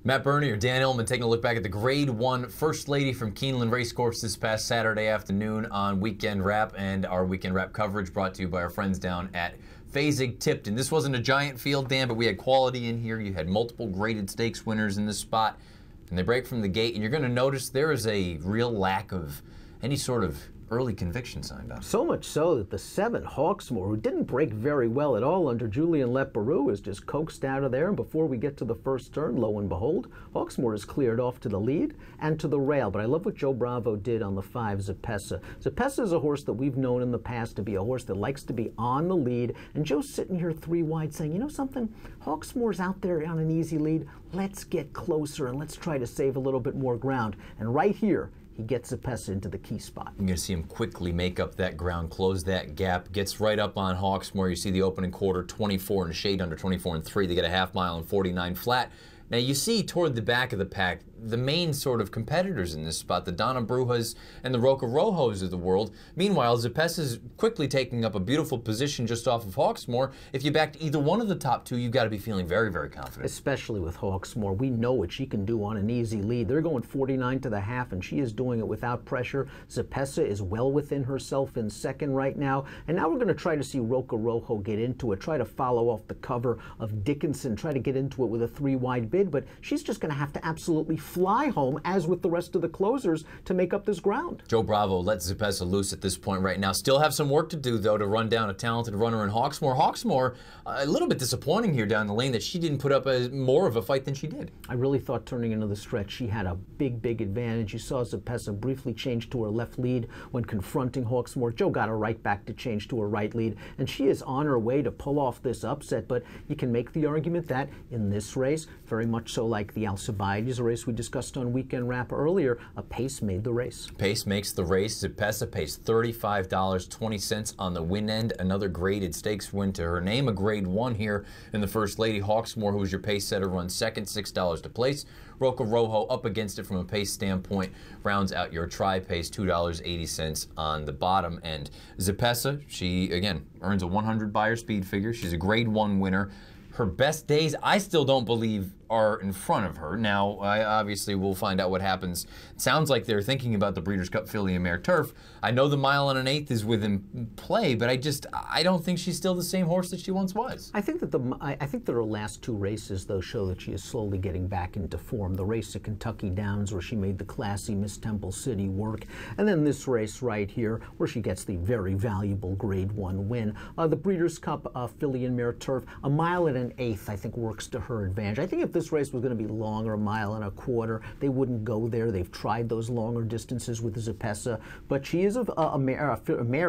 Matt Burney or Dan Illman taking a look back at the Grade 1 First Lady from Keeneland Racecourse this past Saturday afternoon on Weekend Wrap, and our Weekend Wrap coverage brought to you by our friends down at Fasig-Tipton. This wasn't a giant field, Dan, but we had quality in here. You had multiple graded stakes winners in this spot, and they break from the gate, and you're going to notice there is a real lack of any sort of early conviction signed up. So much so that the 7 Hawksmoor, who didn't break very well at all under Julian Leparoux, is just coaxed out of there. And before we get to the first turn, lo and behold, Hawksmoor is cleared off to the lead and to the rail. But I love what Joe Bravo did on the 5 Zapessa. Zapessa is a horse that we've known in the past to be a horse that likes to be on the lead. And Joe's sitting here 3 wide saying, you know something? Hawksmoor's out there on an easy lead. Let's get closer and let's try to save a little bit more ground. And right here, he gets Zapessa into the key spot. You're going to see him quickly make up that ground, close that gap, gets right up on Hawksmoor. You see the opening quarter, 24 and a shade under, 24 and 3. They get a half mile and 49 flat. Now you see toward the back of the pack, the main sort of competitors in this spot, the Donna Brujas and the Roca Rojos of the world. Meanwhile, Zapessa's quickly taking up a beautiful position just off of Hawksmoor. If you backed either one of the top 2, you've got to be feeling very, very confident. Especially with Hawksmoor. We know what she can do on an easy lead. They're going 49 to the half, and she is doing it without pressure. Zapessa is well within herself in second right now. And now we're going to try to see Roca Rojo get into it, try to follow off the cover of Dickinson, try to get into it with a 3-wide bid, but she's just going to have to absolutely fly home, as with the rest of the closers, to make up this ground. Joe Bravo lets Zapessa loose at this point right now. Still have some work to do, though, to run down a talented runner in Hawksmoor. Hawksmoor, a little bit disappointing here down the lane that she didn't put up more of a fight than she did. I really thought turning into the stretch she had a big, big advantage. You saw Zapessa briefly change to her left lead when confronting Hawksmoor. Joe got her right back to change to her right lead, and she is on her way to pull off this upset, but you can make the argument that in this race, very much so like the Alcibiades, a race we discussed on Weekend Wrap earlier, a pace made the race. Pace makes the race. Zapessa pays $35.20 on the win end. Another graded stakes win to her name. A grade 1 here in the First Lady. Hawksmoor, who's your pace setter, runs second, $6 to place. Roca Rojo up against it from a pace standpoint, rounds out your tri-pace, $2.80 on the bottom end. Zapessa, she, again, earns a 100 buyer speed figure. She's a grade 1 winner. Her best days, I still don't believe, are in front of her. Now, obviously, we'll find out what happens. It sounds like they're thinking about the Breeders' Cup Filly and Mare Turf. I know the 1 1/8 is within play, but I don't think she's still the same horse that she once was. I think that her last 2 races, though, show that she is slowly getting back into form. The race at Kentucky Downs, where she made the classy Miss Temple City work, and then this race right here, where she gets the very valuable Grade 1 win. The Breeders' Cup Filly and Mare Turf, 1 1/8, I think, works to her advantage. I think if this race was going to be longer, 1 1/4, they wouldn't go there. They've tried those longer distances with Zapessa, but she is a mare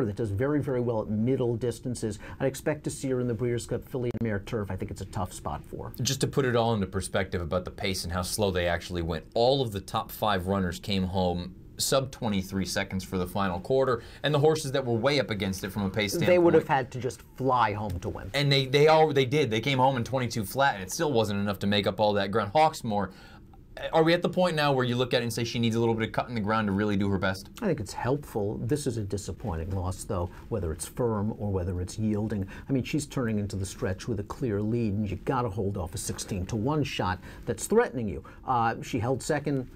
that does very, very well at middle distances. I'd expect to see her in the Breeders' Cup Filly and Mare Turf. I think it's a tough spot for her. Just to put it all into perspective about the pace and how slow they actually went, all of the top 5 runners came home sub 23 seconds for the final quarter, and the horses that were way up against it from a pace standpoint, they would have had to just fly home to win. And they did. They came home in 22 flat, and it still wasn't enough to make up all that ground. Hawksmoor, are we at the point now where you look at it and say she needs a little bit of cut in the ground to really do her best? I think it's helpful. This is a disappointing loss, though, whether it's firm or whether it's yielding. I mean, she's turning into the stretch with a clear lead, and you got to hold off a 16-to-1 shot that's threatening you. She held second.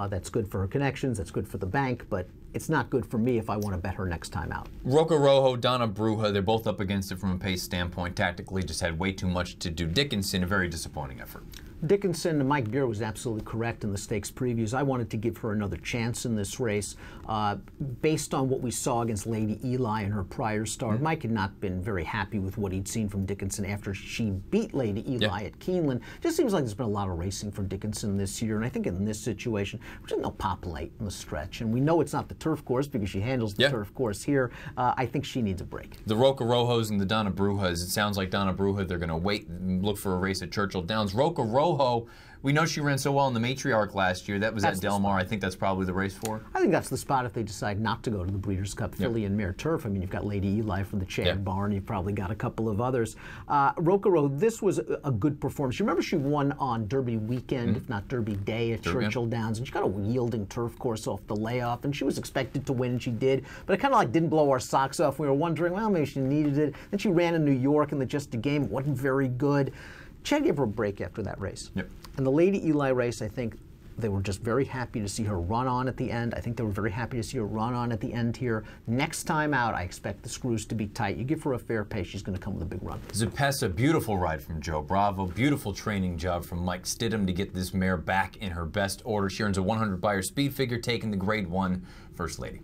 That's good for her connections, that's good for the bank, but it's not good for me if I want to bet her next time out. Roca Rojo, Donna Bruja, they're both up against it from a pace standpoint. Tactically, just had way too much to do. Dickinson, a very disappointing effort. Dickinson, Mike Beer was absolutely correct in the stakes previews. I wanted to give her another chance in this race. Based on what we saw against Lady Eli in her prior start, Mike had not been very happy with what he'd seen from Dickinson after she beat Lady Eli at Keeneland. Just seems like there's been a lot of racing from Dickinson this year, and I think in this situation, we're just going to pop late in the stretch. And we know it's not the turf course because she handles the turf course here. I think she needs a break. The Roca Rojos and the Donna Brujas, it sounds like Donna Bruja, they're going to wait and look for a race at Churchill Downs. Roca Rojo, we know she ran so well in the Matriarch last year. That was at Del Mar. I think that's probably the race for her. I think that's the spot if they decide not to go to the Breeders' Cup Filly and Mare Turf. I mean, you've got Lady Eli from the Chad Barn. You've probably got a couple of others. Roca Rojo, this was a good performance. You remember she won on Derby weekend, if not Derby day, at Churchill Downs, and she got a yielding turf course off the layoff, and she was expected to win, and she did. But it kind of like didn't blow our socks off. We were wondering, well, maybe she needed it. Then she ran in New York in the Just a Game. It wasn't very good. Chad gave her a break after that race. And the Lady Eli race, I think they were just very happy to see her run on at the end. I think they were very happy to see her run on at the end here. Next time out, I expect the screws to be tight. You give her a fair pace, she's going to come with a big run. Zepessa, beautiful ride from Joe Bravo. Beautiful training job from Mike Stidham to get this mare back in her best order. She earns a 100 by her speed figure, taking the Grade 1 First Lady.